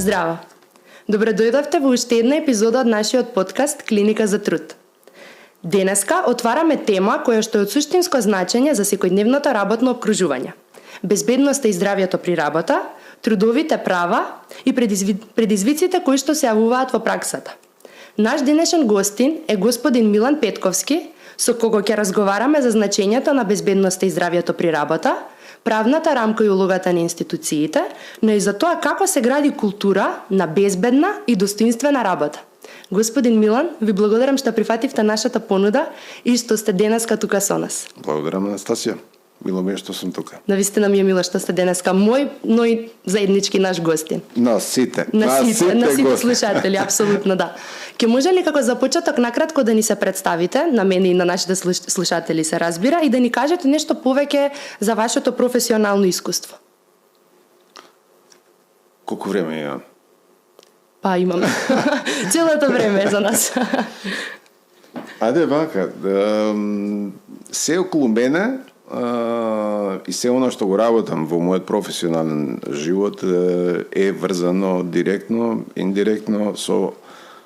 Здраво! Добре дојдовте во уште една епизода од нашиот подкаст Клиника за труд. Денеска отвараме тема која што е од суштинско значење за секојдневното работно опкружување. Безбедноста и здравјето при работа, трудовите права и предизвиците кои што се јавуваат во праксата. Наш денешен гостин е господин Милан Петковски, со кого ќе разговараме за значењето на безбедноста и здравјето при работа, правната рамка и улогата на институциите, но и за тоа како се гради култура на безбедна и достоинствена работа. Господин Милан, ви благодарам што прифативте нашата понуда и што сте денеска тука со нас. Благодарам, Анастасија. Мило ми е што сум тука. Навистина ми е мило што сте денеска мој, но и заеднички наш гостин. На сите слушатели, апсолутно да. Ке може ли како за почеток накратко да ни се представите, на мене и на нашите слушатели се разбира, и да ни кажете нешто повеќе за вашето професионално искуство? Колку време имам? Па имам. Целото време е за нас. Ајде вака, се околу мене и се оно што го работам во мојот професионален живот е врзано директно, индиректно со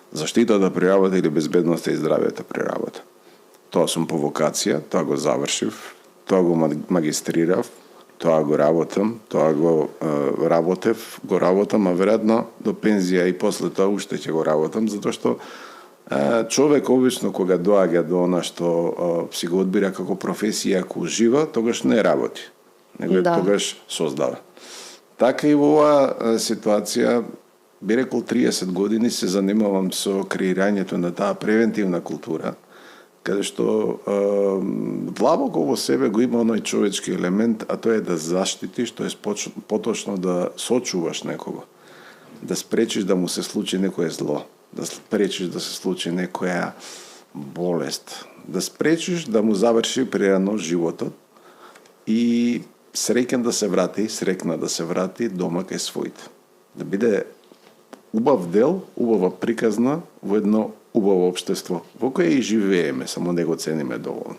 заштитата при работа или безбедноста и здравјето при работа. Тоа сум по вокација, тоа го завршив, тоа го магистрирав, тоа го работам, тоа го работам, а веројатно до пензија и после тоа уште ќе го работам, затоа што човек обично кога доаѓа до она што си го одбира како професија, ако ужива, тогаш не работи, него тогаш создава. Така и во оваа ситуација, би рекол 30 години се занимавам со креирањето на таа превентивна култура, каде што длабоко во себе го има оној човечки елемент, а тоа е да заштитиш, тоа е поточно да сочуваш некого, да спречиш да му се случи некое зло, да спречиш да се случи некоја болест, да спречиш да му заврши прерано животот и среќен да се врати, срекна да се врати дома кај своите. Да биде убав дел, убава приказна во едно убаво општество, во кое и живееме, само не го цениме доволно.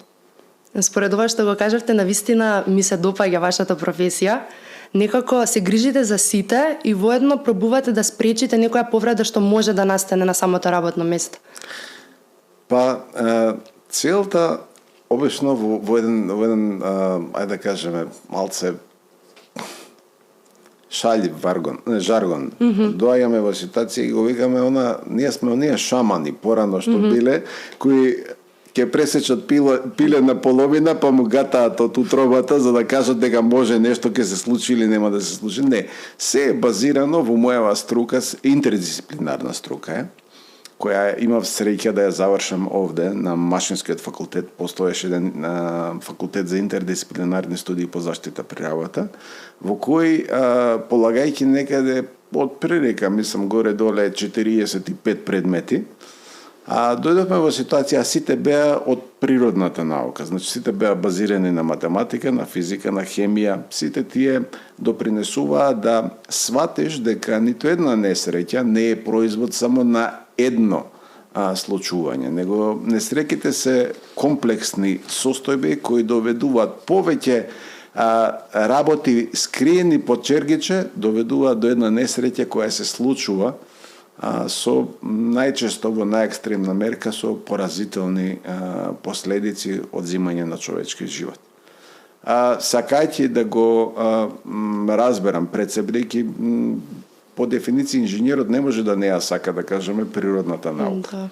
Според ова што го кажавте, навистина ми се допаѓа вашата професија. Некако се грижите за сите и воедно пробувате да спречите некоја повреда што може да настане на самото работно место. Па, целта обично во еден ајде да кажеме, малце шалив жаргон. Доаѓаме во ситуација и го викаме ние сме оние шамани порано што биле, кои ќе пресечат пиле на половина, па му гатаат од утробата за да кажат дека може нешто ќе се случи или нема да се случи. Не, се е базирано во мојава струка, интердисциплинарна струка која имав среќа да ја завршам овде на Машинскиот факултет. Постоеше еден факултет за интердисциплинарни студии по заштита при работа, во кој полагајќи некаде од прилика, мислам горе-доле 45 предмети, дојдовме во ситуација, сите беа од природната наука, значи сите беа базирани на математика, на физика, на хемија, сите тие допринесуваа да сватиш дека ниту една несреќа не е производ само на едно случување, него несреќите се комплексни состојби кои доведуваат повеќе работи скриени под чергиче, доведуваат до една несреќа која се случува со најчесто во најекстремна мерка со поразителни последици од земање на човечки живот. Сакајќи да го разберам пред себе, бидејќи по дефиниција инженерот не може да не ја сака, да кажеме, природната наука.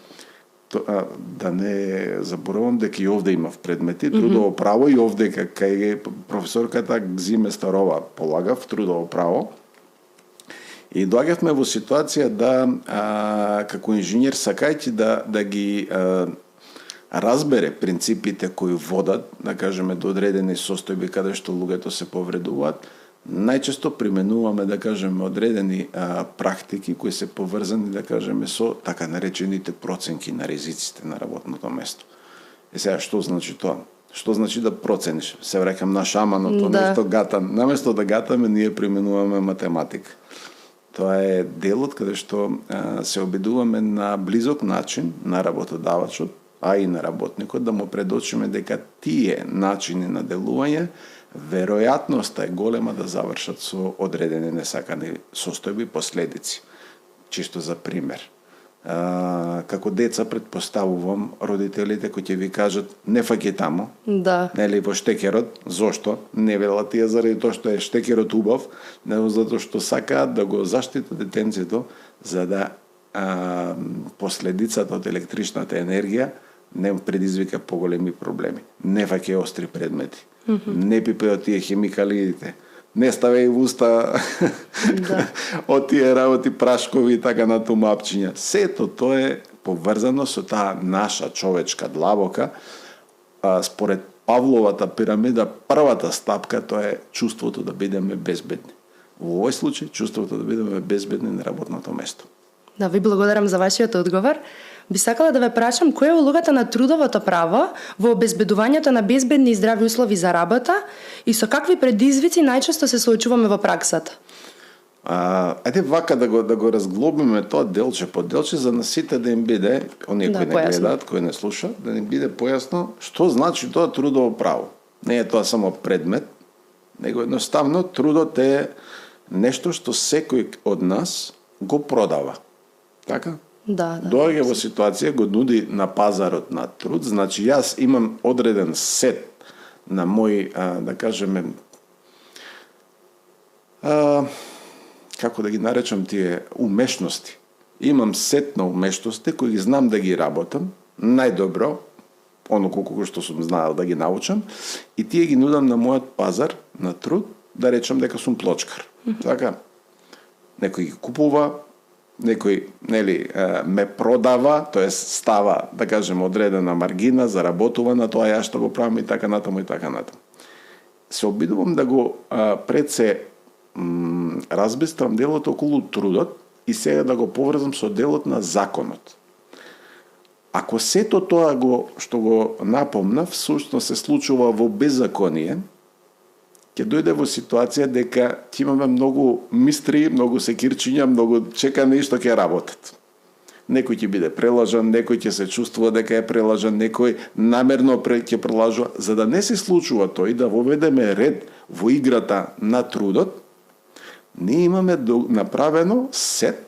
Да не заборавам дека и овде имав предмети, трудово право, и овде кај професорката Гзиме Старова полагав трудово право. И доаѓавме во ситуација да, како инженер, сакајќи да ги разбере принципите кои водат, да кажеме, до одредени состојби каде што луѓето се повредуваат, најчесто применуваме, да кажеме, одредени практики кои се поврзани, да кажеме, со така наречените проценки на ризиците на работното место. Сега, што значи тоа? Што значи да процениш? Се враќам на шаманото, нешто гатам. Наместо да гатаме, ние применуваме математика. Тоа е делот каде што се обидуваме на близок начин на работодавачот, а и на работникот, да му предочиме дека тие начини на делување веројатноста е голема да завршат со одредени несакани состојби и последици. чисто за пример. Како деца претпоставувам родителите кои ќе ви кажат не фаќај таму. Да. Нели во штекерот, зошто? Не велат тие заради тоа што е штекерот убав, него затоа што сакаат да го заштитат детенцето за да последицата од електричната енергија не предизвика поголеми проблеми. Не фаќај остри предмети. Не пипеј од тие хемикалидите. Не ставеј в уста од тие работи прашкови и така натаму Сето тоа е поврзано со таа наша човечка длабока. Според Павловата пирамида, првата стапка тоа е чувството да бидеме безбедни. Во овој случај, чувството да бидеме безбедни на работното место. Да, ви благодарам за вашиот одговор. Би сакала да ве прашам која е улогата на трудовото право во обезбедувањето на безбедни и здрави услови за работа и со какви предизвици најчесто се соочуваме во праксата? Ајде вака да го разглобиме тоа делче по делче за на сите да им биде, оние кои не гледаат, кои не слушаат, да им биде појасно што значи тоа трудово право. Не е тоа само предмет, него едноставно трудот е нешто што секој од нас го продава. Така? Да. Доаѓа во ситуација, го нуди на пазарот на труд, значи јас имам одреден сет на мои, да кажеме, како да ги наречам тие умешности. Имам сет на умешности кои ги знам да ги работам најдобро, оно колку што сум знаел да ги научам, и тие ги нудам на мојот пазар на труд, да речам дека сум плочкар. Така? Некој ги купува, некој ме продава, тоест става, да кажем, одредена маргина, заработува на тоа ја што го правам и така натаму и така натаму. Се обидувам да го пред се разбистрам делот околу трудот и сега да го поврзам со делот на законот. Ако сето тоа што го напомнав, всушност се случува во беззаконие, ќе дојде во ситуација дека ќе имаме многу мистри, многу секирчиња, многу чекани што ќе работат. Некој ќе биде прелажан, некој ќе се чувствува дека е прелажан, некој намерно ќе прелажува. За да не се случува тоа и да воведеме ред во играта на трудот, ние имаме направено сет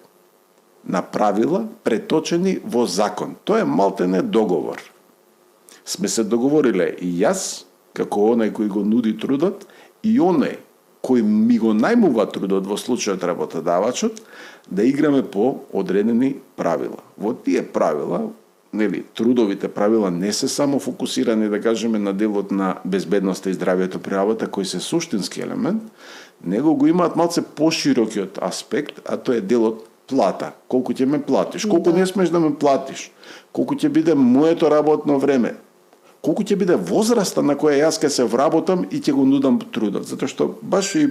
на правила преточени во закон. Тоа е малтене договор. Сме се договориле и јас, како онај кој го нуди трудот, и оној кој ми го најмува трудот, во случајот работодавачот, да играме по одредени правила. Во тие правила, трудовите правила не се само фокусирани, да кажеме, на делот на безбедноста и здравието при работа, кој се суштински елемент, него го имаат малце поширокиот аспект, а тоа е делот плата. Колку ќе ме платиш, колку не смеш да ме платиш, колку ќе биде моето работно време, колку ќе биде возраста на која јас ќе се вработам и ќе го нудам трудот. Затоа што баш и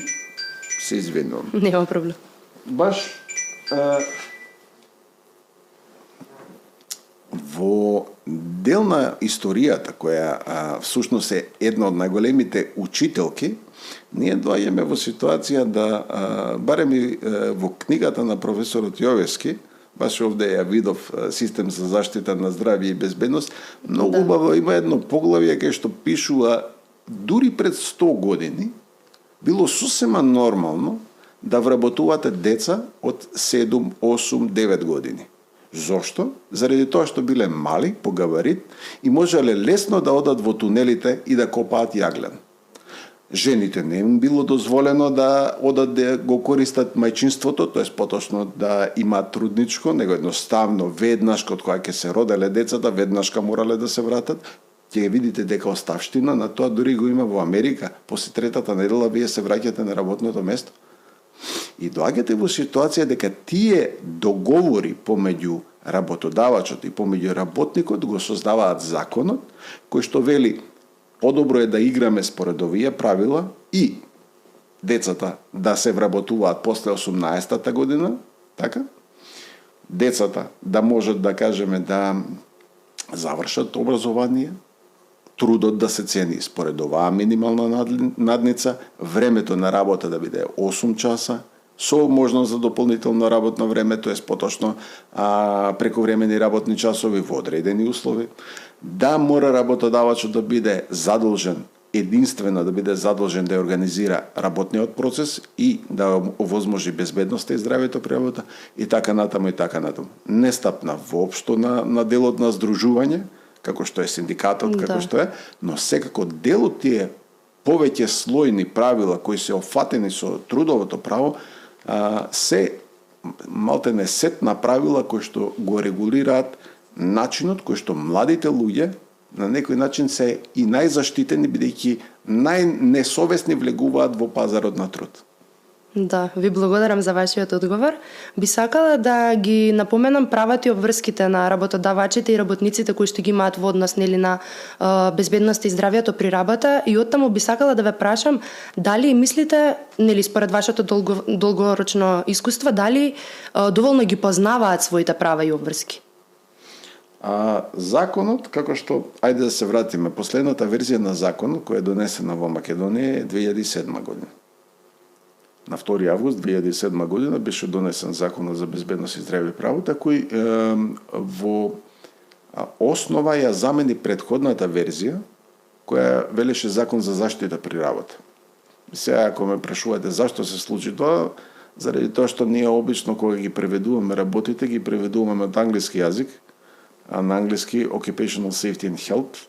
се извинувам. Нема проблем. Баш во дел на историјата која всушност е една од најголемите учителки, ние доаѓаме во ситуација да барем и во книгата на професорот Јовески, баш овде ја видов систем за заштита на здравје и безбедност, многу убаво има едно поглавје кај што пишува дури пред 100 години било сосема нормално да вработувате деца од 7, 8, 9 години. Зошто? Заради тоа што биле мали по габарит и можеле лесно да одат во тунелите и да копаат јаглен. Жените не им било дозволено да одат да го користат мајчинството, тоест поточно да имаат трудничко, него едноставно веднаш кога ќе се роделе децата, веднашка морале да се вратат. Ќе видите дека оставштина на тоа дури го има во Америка. После третата недела вие се враќате на работното место. И доаѓате во ситуација дека тие договори помеѓу работодавачот и помеѓу работникот го создаваат законот, кој што вели подобро е да играме според овие правила и децата да се вработуваат после 18-та година, така? Децата да можат, да кажеме, да завршат образование, трудот да се цени според оваа минимална надница, времето на работа да биде 8 часа, со можност за дополнително работно време, тоа е поточно прековремени работни часови во одредени услови, да мора работодавачот да биде задолжен единствено да биде задолжен да ја организира работниот процес и да овозможи безбедноста и здравјето при работа и така натаму и така натаму. Не стапна воопшто на делот на здружување, како што е синдикатот, како што е, но секако дел од тие повеќе слојни правила кои се офатени со трудовото право се малтене сет на правила кои што го регулираат начинот кој што младите луѓе на некој начин се и најзаштитени, бидејќи најнесовесни влегуваат во пазарот на труд. Да, ви благодарам за вашиот одговор. Би сакала да ги напоменам правата и обврските на работодавачите и работниците кои што ги имаат во однос на безбедноста и здравјето при работа, и оттаму би сакала да ве прашам дали мислите, според вашето долгорочно искуство, дали доволно ги познаваат своите права и обврски? Законот, како што, ајде да се вратиме, последната верзија на законот која е донесена во Македонија е 2007 година. На 2 август 2007 година беше донесен Законот за безбедност и здравје при работа, кој во основа ја замени предходната верзија, која велеше Закон за заштита при работа. Сега, ако ме прашувате зашто се случи тоа, заради тоа што ние обично кога ги преведуваме работите, ги преведуваме од англиски јазик, на англиски Occupational Safety and Health.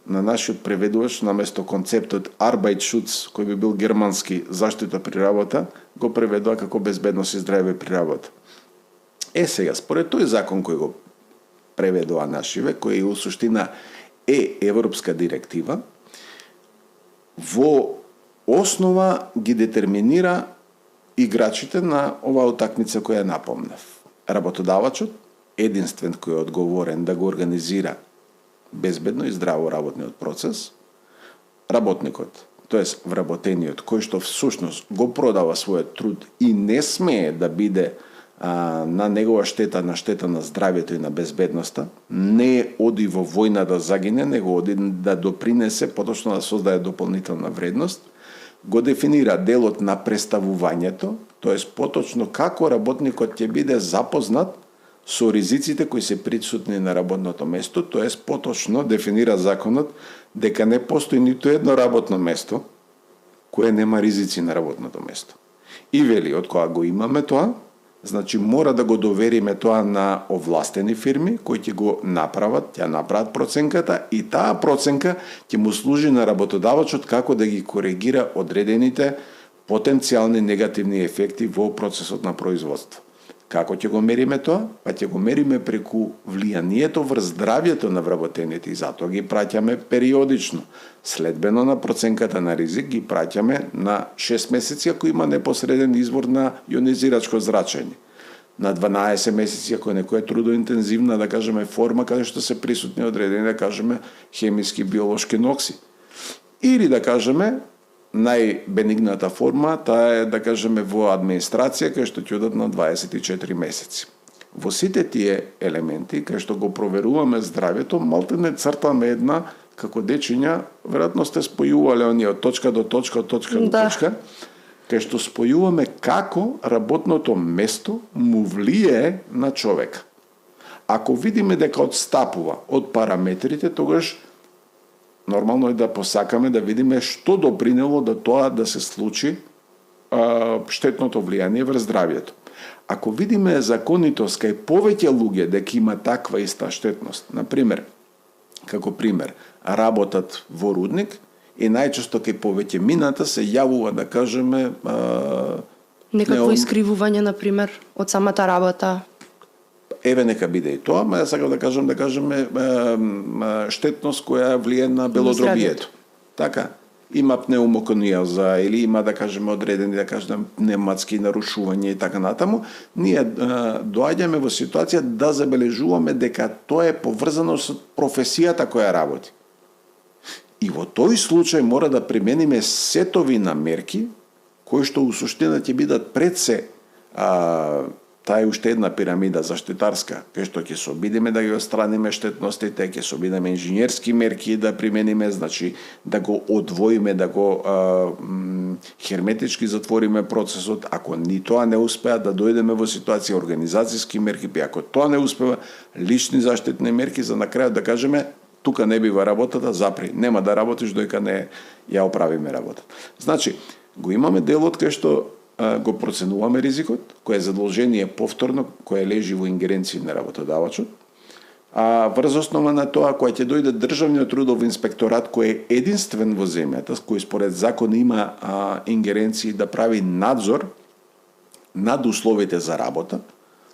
На нашиот преведувач, наместо концептот Arbeitsschutz, кој би бил германски заштита при работа, го преведува како безбедност и здравје при работа. Сега, според тој закон кој го преведува нашиве, кој у суштина е европска директива, во основа ги детерминира играчите на оваа утакмица која напомнав. Работодавачот, единствен кој е одговорен да го организира безбедно и здраво работниот процес, работникот, тоест вработениот, кој што всушност го продава својот труд и не смее да биде на негова штета, на штета на здравјето и на безбедноста, не оди во војна да загине, него оди да допринесе, поточно да создаде дополнителна вредност, го дефинира делот на представувањето, тоест поточно како работникот ќе биде запознат со ризиците кои се присутни на работното место, тоест поточно дефинира законот дека не постои ниту едно работно место кое нема ризици на работното место. И вели, од кога го имаме тоа, значи мора да го довериме тоа на овластени фирми кои ќе го направат, ќе направат проценката и таа проценка ќе му служи на работодавачот како да ги коригира одредените потенцијални негативни ефекти во процесот на производство. Како ќе го мериме тоа? Па ќе го мериме преку влијанието врз здравјето на вработените и затоа ги праќаме периодично. Следбено на проценката на ризик ги праќаме на 6 месеци ако има непосреден извор на јонизирачко зрачење. На 12 месеци ако некоја трудоинтензивна, да кажеме, форма каде што се присутни одредени, да кажеме, хемиски, биолошки нокси. Или да кажеме, најбенигната форма, таа е, да кажеме, во администрација, кај што ќе одат на 24 месеци. Во сите тие елементи, кај што го проверуваме здравјето, малтене цртаме една, како дечиња, веројатно сте спојувале оние од точка до точка, од точка до точка, кај што спојуваме како работното место му влие на човек. Ако видиме дека одстапува од параметрите, тогаш нормално е да посакаме да видиме што допринело до тоа да се случи штетното влијание врз здравјето. Ако видиме законитост кај повеќе луѓе дека има таква иста штетност, например, како пример, работат во рудник и најчесто кај повеќе мината се јавува, да кажеме, некакво искривување, например, од самата работа. Еве нека биде и тоа, ма сакам да кажеме штетност која влие на белодробието. Така, има пнеумокониоза или има, да кажеме, одредени, да кажеме, пневматски нарушувања и така натаму, ние доаѓаме во ситуација да забележуваме дека тоа е поврзано со професијата која работи. И во тој случај мора да примениме сетови на мерки кои што у суштина ќе бидат пред се таа е уште една пирамида заштитарска, кај што ќе се обидиме да ги отстраниме штетностите, ќе се обидиме инженерски мерки да примениме, значи да го одвоиме, да го херметички затвориме процесот. Ако ни тоа не успеа, да дојдеме во ситуација организацијски мерки, ако тоа не успева, лични заштитни мерки, за на крајот да кажеме тука не бива работата, запри. Нема да работиш доека не ја оправиме работата. Значи, го имаме делот кај што го проценуваме ризикот, кој е задолжение повторно, кој лежи во ингеренција на работодавачот, а врз основа на тоа, кој ќе дојде Државниот трудов инспекторат, кој е единствен во земјата, кој според закон има ингеренции да прави надзор над условите за работа,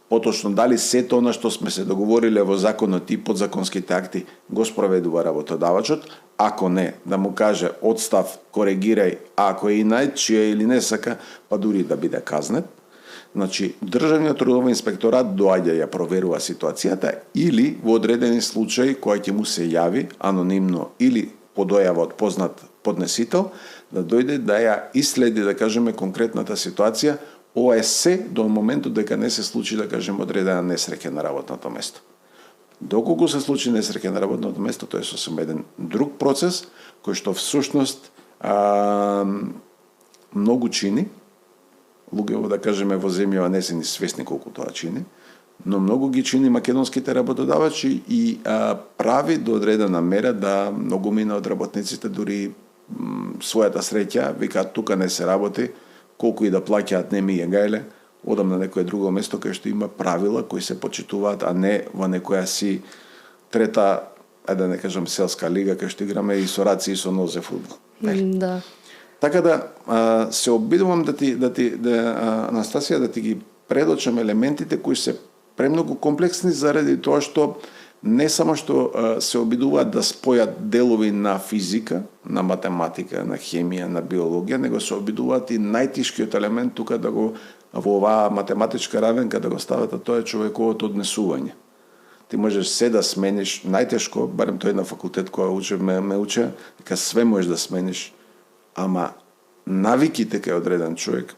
поточно дали сето она што сме се договориле во законот и подзаконските акти го спроведува работодавачот, ако не, да му каже одстав, коригирај, ако е иначе или не сака, па дури да биде казнет. Значи, Државниот трудов инспекторат доаѓа ја проверува ситуацијата или во одредени случаи кој ќе му се јави анонимно или по дојава од познат поднесител, да дојде да ја исследи, да кажеме, конкретната ситуација. Ова е се до моментот дека не се случи, да кажеме, одредена несреќа на работното место. Доколку се случи несреќа на работното место, тоа е сосем еден друг процес, кој што всушност многу чини. Луѓето, да кажеме, во земјава не се ни свесни колку тоа чини, но многу ги чини македонските работодавачи и прави до одредена мера да многу мина од работниците дури својата среќа, викаат тука не се работи, колку и да плаќаат не ми е гајле, одам на некое друго место кај што има правила кои се почитуваат, а не во некоја си трета, да не кажам селска лига кај што играме и со раци и со нозе фудбал. Да. Така да се обидувам Анастасија, да ти ги предочам елементите кои се премногу комплексни заради тоа што не само што се обидуваат да спојат делови на физика, на математика, на хемија, на биологија, него се обидуваат и најтешкиот елемент тука да го во оваа математичка равенка да го стават, а тоа е човековото однесување. Ти можеш се да смениш, најтешко, барем тој на факултет која ме уче, дека све можеш да смениш, ама навиките кај одреден човек,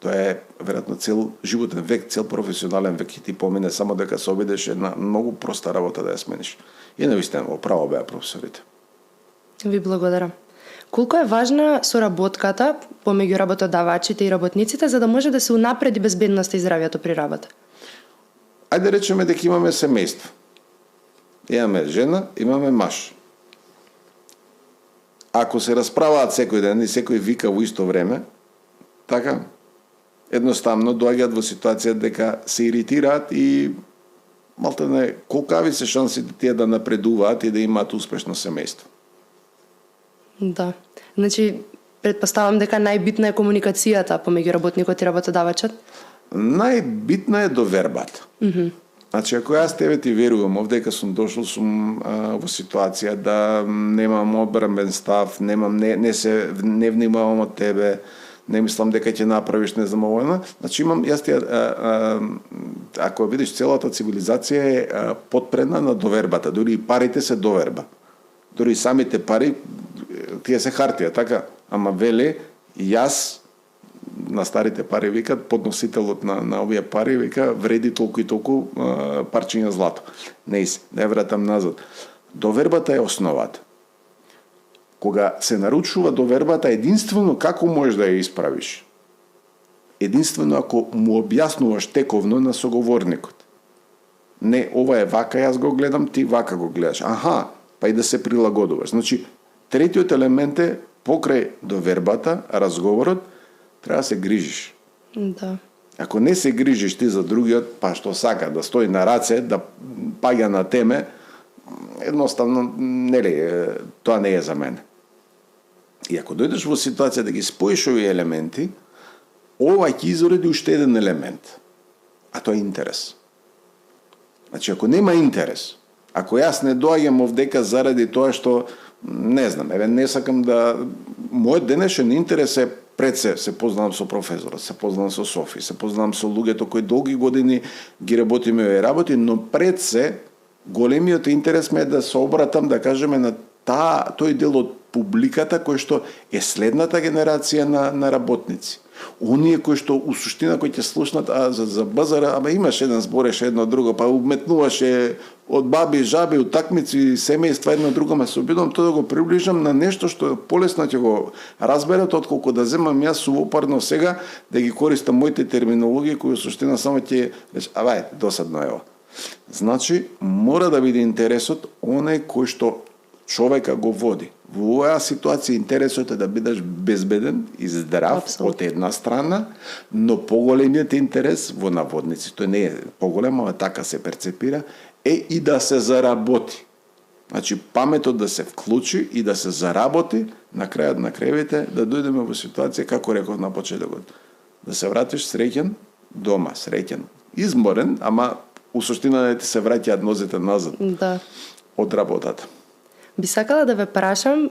тоа е веројатно цел животен век, цел професионален век и ти помине само дека се обидеш една многу проста работа да ја смениш. И навистина, во право беа професорите. Ви благодарам. Колку е важна соработката помеѓу работодавачите и работниците за да може да се унапреди безбедноста и здравјето при работа? Ајде речеме дека имаме семејство. Имаме жена, имаме маж. Ако се расправаат секој ден и секој вика во исто време, така, едноставно доаѓаат во ситуација дека се иритираат и малтene колкави се шансите тие да напредуваат и да имаат успешно семејство. Да. Значи, предпоставам дека најбитна е комуникацијата помеѓу работникот и работодавачот? Најбитна е довербата. Значи, ако јас тебе ти верувам, овдека сум дошол, сум во ситуација да немам одбранбен став, не внимавам од тебе, не мислам дека ќе направиш, не знам овој, значи имам, јас ти, ако видиш, целата цивилизација е подпредна на довербата, дури и парите се доверба. Дури самите пари, тие се хартија, така, ама веле, јас, на старите пари викат, подносителот на овие пари вика, вреди толку и толку парчиња злато. Не вратам назад. Довербата е основата. Кога се нарушува довербата, единствено како можеш да ја исправиш? Единствено ако му објаснуваш тековно на соговорникот. Не, ова е вака, јас го гледам, ти вака го гледаш. Аха, па и да се прилагодуваш. Значи, третиот елемент е покрај довербата, разговорот, треба да се грижиш. Да. Ако не се грижиш ти за другиот, па што сака да стои на раце, да паѓа на теме, едноставно, нели, тоа не е за мене. И ако дојдеш во ситуација да ги споиш овие елементи, ова ќе изроди уште еден елемент, а тоа е интерес. Значи, ако нема интерес, ако јас не доаѓам овдека заради тоа што, не знам, не сакам да... Мојот денешен интерес е пред се познавам со професорот, се познавам со Софи, се познавам со луѓето кои долги години ги работиме овие работи, но пред се големиот интерес ме е да се обратам, да кажеме, на тој дел од публиката кој што е следната генерација на работници. Оние кои што у суштина кои ќе слушнат за базара, ама имаш еден збореше едно друго, па уметнуваше од баби, жаби, утакмици, семејства едно друго, ма се обидувам тоа да го приближам на нешто што полесно ќе го разберат, отколку да земам јас сувопарно сега да ги користам моите терминологии кои у суштина само ќе досадно е ова. Значи, мора да биде интересот онај кој што човека го води. Во оваа ситуација интересот е да бидеш безбеден и здрав. Абсолютно. Од една страна, но поголемиот интерес во наводници, тој не е поголемо, а така се перцепира, е и да се заработи. Значи, паметот да се вклучи и да се заработи, на крајот на крајвите да дојдеме во ситуација, како реков на почетокот, да се вратиш среќен дома, среќен, изморен, ама у суштина да ти се враќаат нозете назад од работата. Би сакала да ве прашам,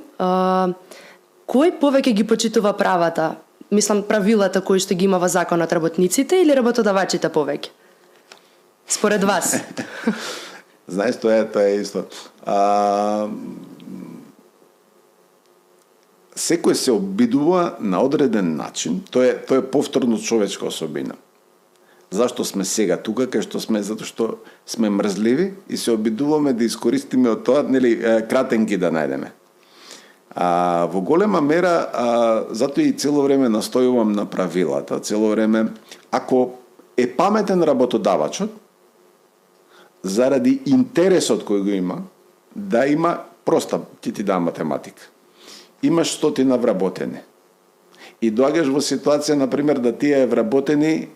кој повеќе ги почитува правата? Мислам, правилата кои што ги има во законот работниците или работодавачите повеќе? Според вас? Знаеш, тоа е исто. Секој се обидува на одреден начин, тоа е повторно човечка особина. Зашто сме сега тука, кај што сме, затоа што сме мрзливи и се обидуваме да искористиме од тоа, нели, кратенки да најдеме. Во голема мера, затоа и цело време настојувам на правилата, цело време, ако е паметен работодавачот, заради интересот кој го има, да има, проста, ќе ти дам математика. Имаш 100 вработени. И доаѓаш во ситуација, например, да тие вработени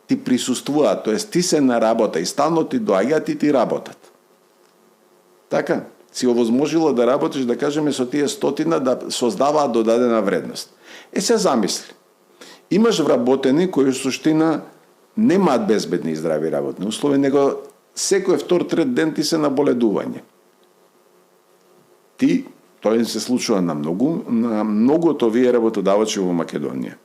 ти присуствуваат, тоест ти се на работа и стално ти доаѓаат и ти работат. Така, си овозможило да работиш, да кажеме, со тие 100 да создаваат додадена вредност. Се замисли. Имаш вработени кои суштина немаат безбедни и здрави работни услови, него секој втор, трет ден ти се наболедување. Тоа се случува на многото овие работодавачи во Македонија.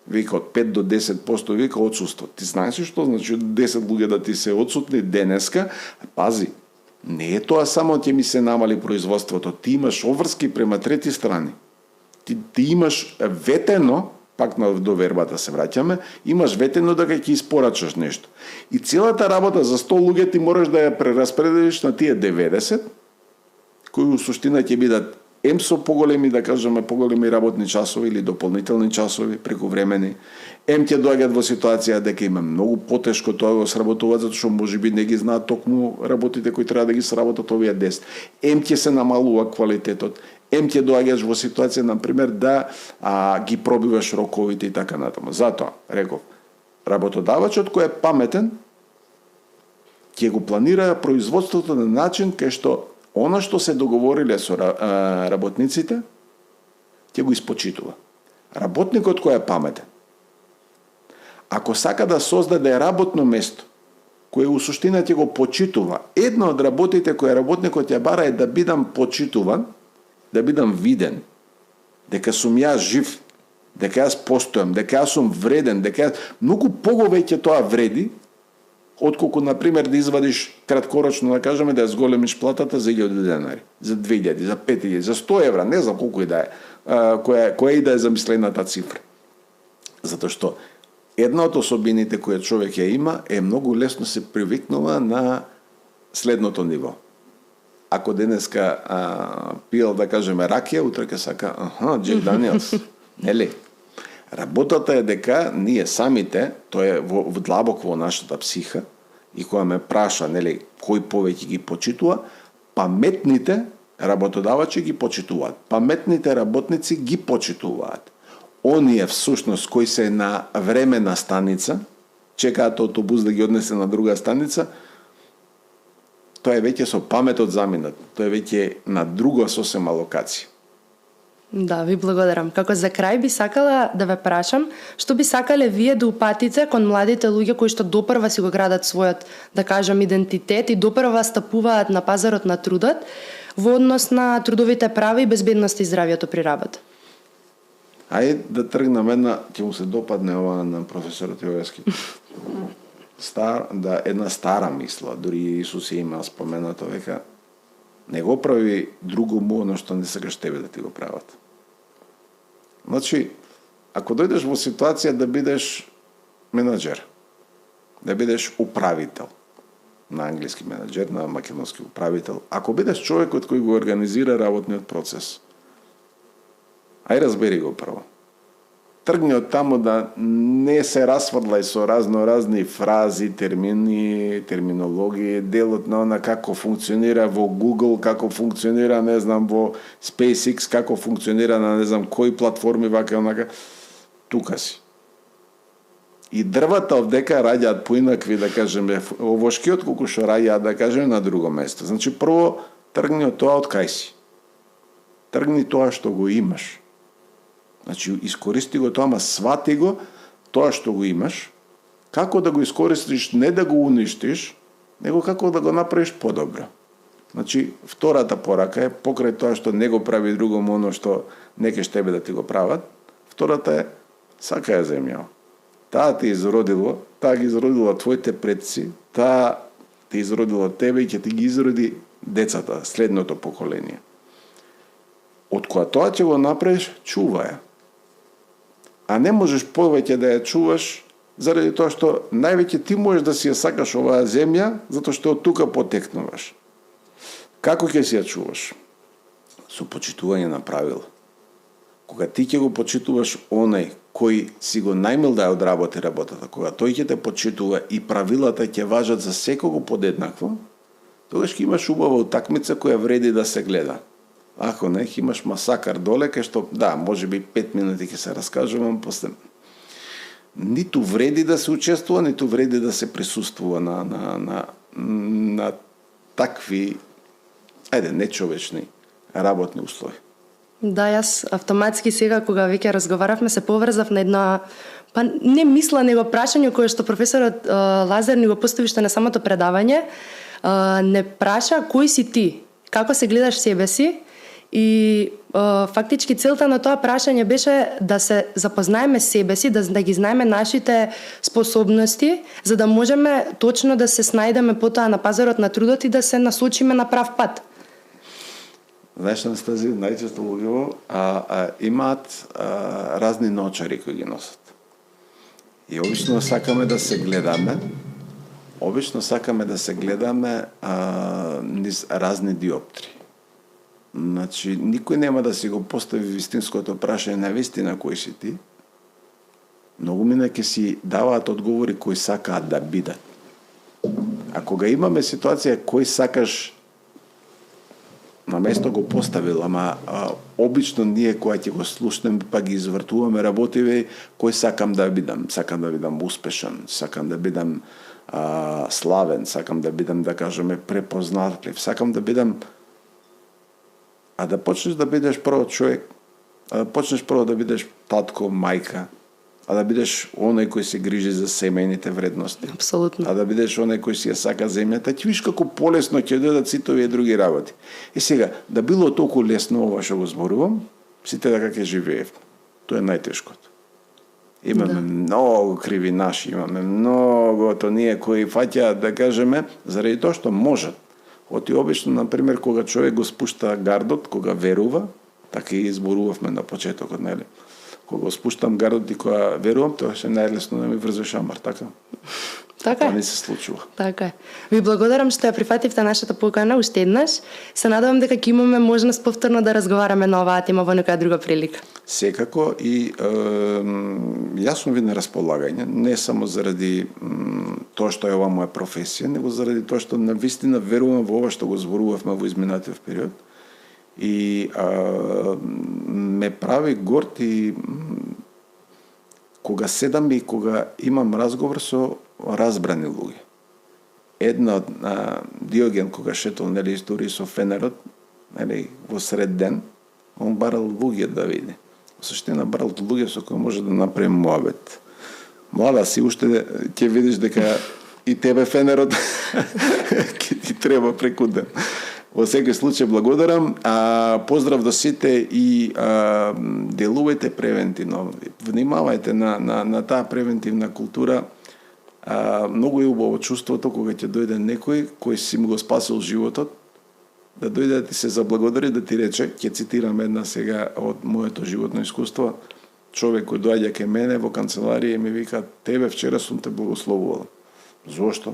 Вика од 5 до 10% вика отсуство. Ти знаеш што значи 10 луѓе да ти се отсутни денеска? Пази, не е тоа само ќе ми се намали производството, ти имаш обврски према трети страни. Ти имаш ветено, пак на довербата се враќаме, имаш ветено дека ќе испорачаш нешто. И целата работа за 100 луѓе ти мораш да ја прераспределиш на тие 90, кои у суштина ќе бидат со поголеми, да кажеме, поголеми работни часови или дополнителни часови прековремени. Ќе доаѓаат во ситуација дека има многу потешко тоа го сработуваат, затоа што можеби не ги знаат токму работите кои треба да ги сработат овие 10. Ќе се намалува квалитетот. Ќе доаѓаш во ситуација, например, да ги пробиваш роковите и така натаму. Затоа, реков, работодавачот кој е паметен, ќе го планира производството на начин кај што она што се договориле со работниците, ќе го испочитува. Работникот кој е паметен, ако сака да создаде работно место, кое у суштина ќе го почитува, една од работите која работникот ја бара е да бидам почитуван, да бидам виден, дека сум јас жив, дека јас постојам, дека јас сум вреден, дека јас... Многу поговеќе тоа вреди, отколку, например, да извадиш краткорочно, да кажеме, да ја зголемиш платата за 1000 денари, за 2000, за 5000, за 100 евра, не знам колку и да е, која и да е замислената цифра. Затоа што една од особините која човек ја има е многу лесно се привикнува на следното ниво. Ако денеска пиел, да кажеме, ракија, утре ќе сака, Джек Даниелс, нели? Работата е дека ние самите, тоа е длабоко во нашата психа, и кога ме праша, нели, кој повеќе ги почитува, паметните работодавачи ги почитуваат. Паметните работници ги почитуваат. Оние всушност кои се на времена станица, чекаат автобус да ги однесе на друга станица, тоа е веќе со паметот заминат. Тоа е веќе на друга сосема локација. Да, ви благодарам. Како за крај би сакала да ве прашам, што би сакале вие да упатите кон младите луѓе кои што допрва си го градат својот, да кажам, идентитет и допрва стапуваат на пазарот на трудот во однос на трудовите права и безбедност и здравјето при работа? Ајде да тргнам една, ќе му се допадне ова на професорот Јовески. Една стара мисла, дури Исус ја има споменато, века, не го прави другому оно што не сакаш тебе да ти го прават. Значи, ако дојдеш во ситуација да бидеш менаџер, да бидеш управител, на англиски менаџер, на македонски управител, ако бидеш човекот кој го организира работниот процес, ај разбери го прво. тргни од таму да не се расфрлај со разни фрази, термини, терминологии, делот на она како функционира во Google, како функционира, не знам, во SpaceX, како функционира на не знам кои платформи, вака и онака. Тука си. И дрвата овдека раѓаат поинакви, да кажеме, овошки отколку што раѓаат, да кажеме, на друго место. Значи, прво, тргни од тоа од кај си. Тргни тоа што го имаш. Значи, искористи го тоа, ама свати го тоа што го имаш, како да го искористиш, не да го уништиш, него како да го направиш подобро. Значи, втората порака е, покрај тоа што не го прави другому оно што не ке тебе да ти го прават, втората е, сака ја земја. Таа ти изродило, таа ги изродила твоите предци, таа ти изродила тебе и ќе ти ги изроди децата, следното поколение. Од која тоа ќе го направиш, чуваја. А не можеш повеќе да ја чуваш, заради тоа што највеќе ти можеш да си ја сакаш оваа земја, затоа што од тука потекнуваш. Како ќе си ја чуваш? Со почитување на правила. Кога ти ќе го почитуваш онај кој си го најмил да ја одработи работата, кога тој ќе те почитува и правилата ќе важат за секого подеднакво, тогаш ќе имаш убава утакмица која вреди да се гледа. Ако не, имаш масакар доле, кај што, да, може би 5 минути ќе се раскажувам, после ниту вреди да се учествува, ниту вреди да се присуствува на такви, нечовечни работни услови. Да, јас автоматски сега, кога веќе разговаравме, се поврзав на една, па не мисла, него прашање кое што професорот Лазар ни го постави што на самото предавање, не праша кој си ти, како се гледаш себе си, и фактички целта на тоа прашање беше да се запознаеме себе си, да ги знаеме нашите способности, за да можеме точно да се снајдеме потоа на пазарот на трудот и да се насочиме на прав пат. Знаеш, на стази најчесто луѓето имаат разни ночари кои ги носат. И обично сакаме да се гледаме, низ разни диоптри. Значи, никој нема да си го постави вистинското прашање на вистина кој си ти. Многу мина ќе си даваат одговори кои сакаат да бидат. А кога имаме ситуација кој сакаш, на место го поставил, ама обично ние која ќе го слушнем, па ги извртуваме, работиве, кој сакам да бидам? Сакам да бидам успешен, сакам да бидам славен, сакам да бидам, да кажеме, препознатлив, сакам да бидам. А да почнеш да бидеш прво човек, а да почнеш прво да бидеш татко, мајка, а да бидеш оној кој се грижи за семејните вредности. Апсолутно. А да бидеш оној кој си ја сака земјата, ти виш како полесно ќе дојдат сите овие други работи. И сега, да било толку лесно ова што го зборувам, сите дека ќе живеев. Тоа е најтешкото. Имаме многу кривинаши, имаме многу ние кои фаќаат, да кажеме, заради тоа што можат. Оти обично, например, кога човек го спушта гардот, кога верува, така и зборувавме на почетокот, нели? Кога го спуштам гардот и кога верувам, тоа ще најлесно да ми врзе шамар, така? Така е. Тоа не се случува. Така е. Ви благодарам што ја прифативте нашата покана уште еднаш. Се надевам дека ќе имаме можност повторно да разговараме на оваа тема во некоја друга прилика. Секако и јас сум ви на располагање, не само заради тоа што е ова моја професија, него заради тоа што навистина верувам во ова што го зборувавме во изминатиот период. И ме прави горд и кога седам и кога имам разговор со разбрани луѓе. Една од Диоген кога шетол, нели, истории со фенерот, нели, во сред ден, он барал луѓе да види. Во суштина барал луѓе со кои може да направи муабет. Млада си, уште ќе видиш дека и тебе фенерот ќе ти треба преку ден. Во секој случај благодарам, поздрав до сите и делувајте превентивно. Внимавајте на таа превентивна култура. Многу е убаво чувството кога ќе дојде некој кој си му го спасил животот, да дојде да ти се заблагодари, да ти рече, ќе цитирам една сега од моето животно искуство, човек кој доаѓа кај мене во канцеларија и ми вика: "Тебе вчера сум те благословувал." Зошто?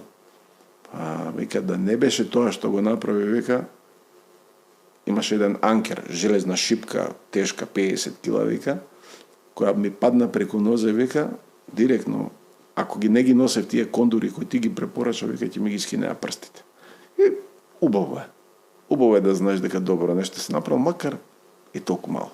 Вика, да не беше тоа што го направи, вика, имаше еден анкер, железна шипка, тешка 50 кила, вика, која ми падна преку нозе, века, директно, ако не ги носев тие кондури кои ти ги препорача, века ќе ми ги скинеа прстите. И убаво е. Убаво е да знаеш дека добро нешто се направил, макар и толку мало.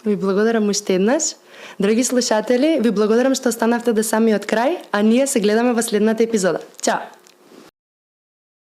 Ви благодарам уште еднаш. Драги слушатели, ви благодарам што останавте до самиот крај, а ние се гледаме во следната епизода. Чао!